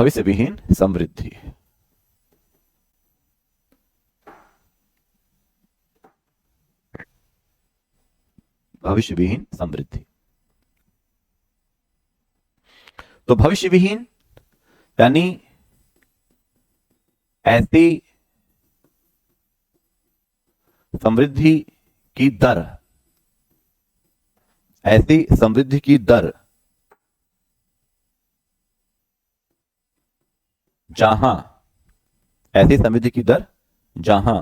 भविष्य विहीन समृद्धि। भविष्य विहीन समृद्धि। तो भविष्य विहीन यानी ऐसी समृद्धि की दर, ऐसी समृद्धि की दर जहां, ऐसी समृद्धि की दर जहां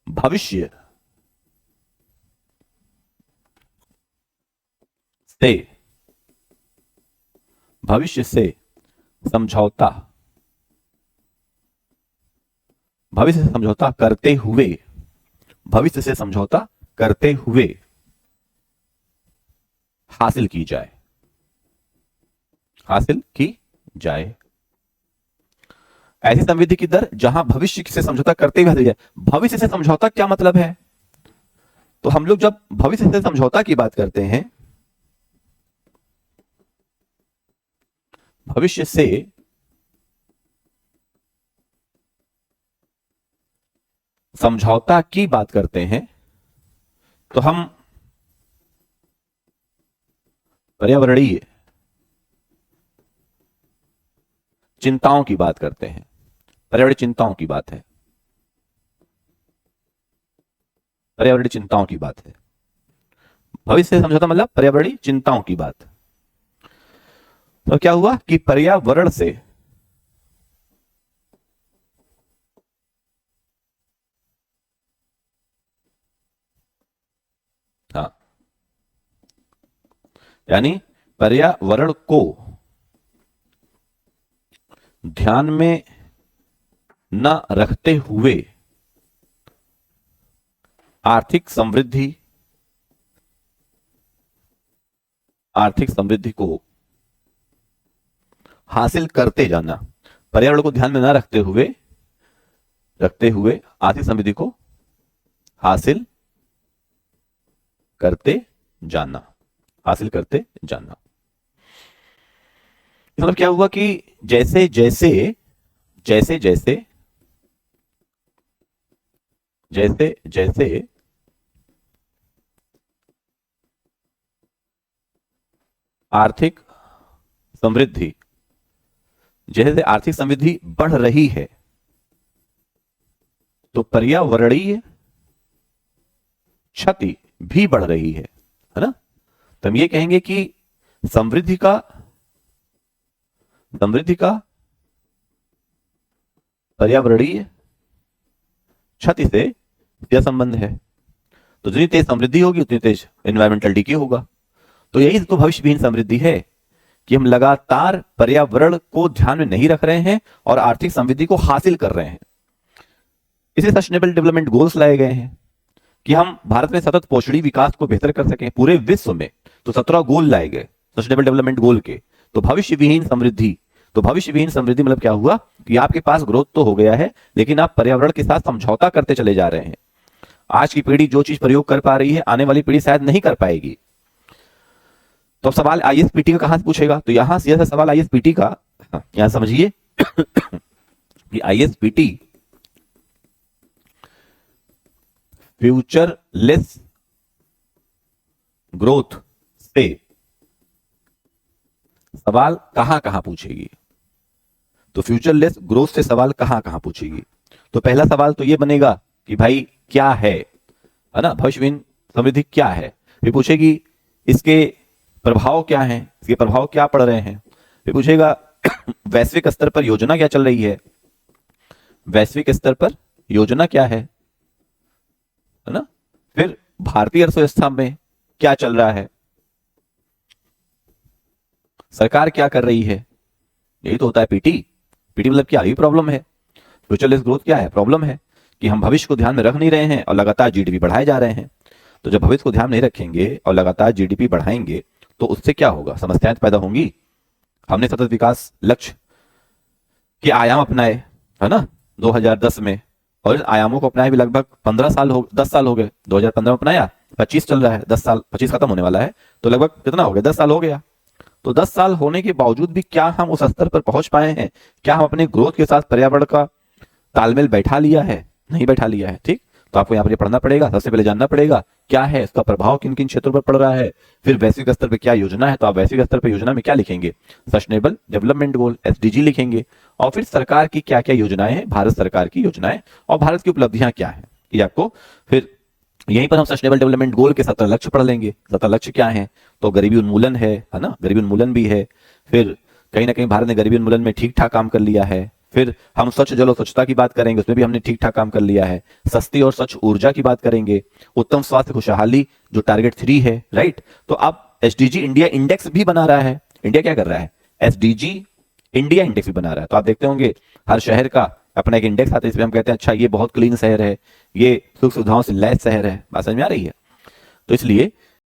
भविष्य से समझौता, भविष्य से समझौता करते हुए, भविष्य से समझौता करते हुए हासिल की जाए, हासिल की जाए। ऐसी समृद्धि की दर जहां भविष्य से समझौता करते हुए हासिल की जाए। भविष्य से समझौता क्या मतलब है? तो हम लोग जब भविष्य से समझौता की बात करते हैं, भविष्य से समझौता की बात करते हैं, तो हम पर्यावरणीय चिंताओं की बात करते हैं। पर्यावरणीय चिंताओं की बात है, पर्यावरणीय चिंताओं की बात है। भविष्य से समझौता मतलब पर्यावरणीय चिंताओं की बात। तो क्या हुआ कि पर्यावरण से हाँ, यानी पर्यावरण को ध्यान में न रखते हुए आर्थिक समृद्धि, आर्थिक समृद्धि को हासिल करते जाना। पर्यावरण को ध्यान में न रखते हुए आर्थिक समृद्धि को हासिल करते जाना, हासिल करते जाना। मतलब क्या हुआ कि जैसे जैसे जैसे जैसे जैसे जैसे आर्थिक समृद्धि, जैसे आर्थिक समृद्धि बढ़ रही है, तो पर्यावरणीय क्षति भी बढ़ रही है ना? तो हम ये कहेंगे कि समृद्धि का पर्यावरणीय क्षति से सीधा संबंध है। तो जितनी तेज समृद्धि होगी उतनी तेज एनवायरमेंटल डीके होगा। तो यही तो भविष्य विहीन समृद्धि है कि हम लगातार पर्यावरण को ध्यान में नहीं रख रहे हैं और आर्थिक समृद्धि को हासिल कर रहे हैं। इसे सस्टेनेबल डेवलपमेंट गोल्स लाए गए हैं कि हम भारत में सतत पोषणी विकास को बेहतर कर सकें पूरे विश्व में। तो 17 गोल लाए गए सस्टेनेबल डेवलपमेंट गोल के। तो भविष्य विहीन समृद्धि, तो भविष्य विहीन समृद्धि मतलब क्या हुआ कि आपके पास ग्रोथ तो हो गया है, लेकिन आप पर्यावरण के साथ समझौता करते चले जा रहे हैं। आज की पीढ़ी जो चीज प्रयोग कर पा रही है, आने वाली पीढ़ी शायद नहीं कर पाएगी। तो अब सवाल आईएसपीटी का कहां से पूछेगा? तो यहां से सवाल आईएसपीटी का, यहां समझिए कि आईएसपीटी फ्यूचरलेस ग्रोथ से सवाल कहां कहां पूछेगी? तो फ्यूचरलेस ग्रोथ से सवाल कहां कहां पूछेगी? तो पहला सवाल तो यह बनेगा कि भाई क्या है ना, भविष्य विहीन समृद्धि क्या है। फिर पूछेगी इसके प्रभाव क्या हैं, इसके प्रभाव क्या पड़ रहे हैं। फिर पूछेगा वैश्विक स्तर पर योजना क्या चल रही है, वैश्विक स्तर पर योजना क्या है ना। फिर भारतीय अर्थव्यवस्था में क्या चल रहा है, सरकार क्या कर रही है। यही तो होता है पीटी। पीटी मतलब क्या, यही प्रॉब्लम है। फ्यूचरलेस ग्रोथ क्या है? प्रॉब्लम है कि हम भविष्य को ध्यान में रख नहीं रहे हैं और लगातार जीडीपी बढ़ाए जा रहे हैं। तो जब भविष्य को ध्यान नहीं रखेंगे और लगातार जीडीपी बढ़ाएंगे तो उससे क्या होगा? समस्याएं पैदा होंगी। हमने सतत विकास लक्ष्य के आयाम अपनाए है ना 2010 में, और इन आयामों को अपनाए भी लगभग 10 साल हो गए। 2015 में अपनाया, 25 चल रहा है, 10 साल, 25 खत्म होने वाला है, तो लगभग कितना हो गया? 10 साल हो गया। तो 10 साल होने के बावजूद भी क्या हम उस स्तर पर पहुंच पाए हैं? क्या हम अपने ग्रोथ के साथ पर्यावरण का तालमेल बैठा लिया है? नहीं बैठा लिया है। ठीक, तो आपको यहाँ पर पढ़ना पड़ेगा, सबसे पहले जानना पड़ेगा क्या है इसका प्रभाव, किन किन क्षेत्रों पर पड़ रहा है, फिर वैश्विक स्तर पर क्या योजना है। तो आप वैश्विक स्तर पर योजना में क्या लिखेंगे? सस्टेनेबल डेवलपमेंट गोल, एसडीजी लिखेंगे, और फिर सरकार की क्या क्या योजनाएं हैं, भारत सरकार की योजनाएं, और भारत की उपलब्धियां क्या है, ये आपको फिर यहीं पर हम सस्टेनेबल डेवलपमेंट गोल के 17 लक्ष्य पढ़ लेंगे। 17 लक्ष्य क्या है? तो गरीबी उन्मूलन है ना, गरीबी उन्मूलन भी है। फिर कहीं ना कहीं भारत ने गरीबी उन्मूलन में ठीक ठाक काम कर लिया है। फिर हम स्वच्छ जल और स्वच्छता की बात करेंगे, उसमें भी हमने ठीक ठाक काम कर लिया है। सस्ती और स्वच्छ ऊर्जा की बात करेंगे, उत्तम स्वास्थ्य खुशहाली जो टारगेट 3 है, राइट। तो अब एसडीजी इंडिया इंडेक्स भी बना रहा है। इंडिया क्या कर रहा है? एसडीजी इंडिया इंडेक्स भी बना रहा है। तो आप देखते होंगे हर शहर का अपना एक इंडेक्स आता है, इसमें हम कहते हैं अच्छा ये बहुत क्लीन शहर है, ये सुख सुविधाओं से लैस शहर है। बात समझ में आ रही है? तो इसलिए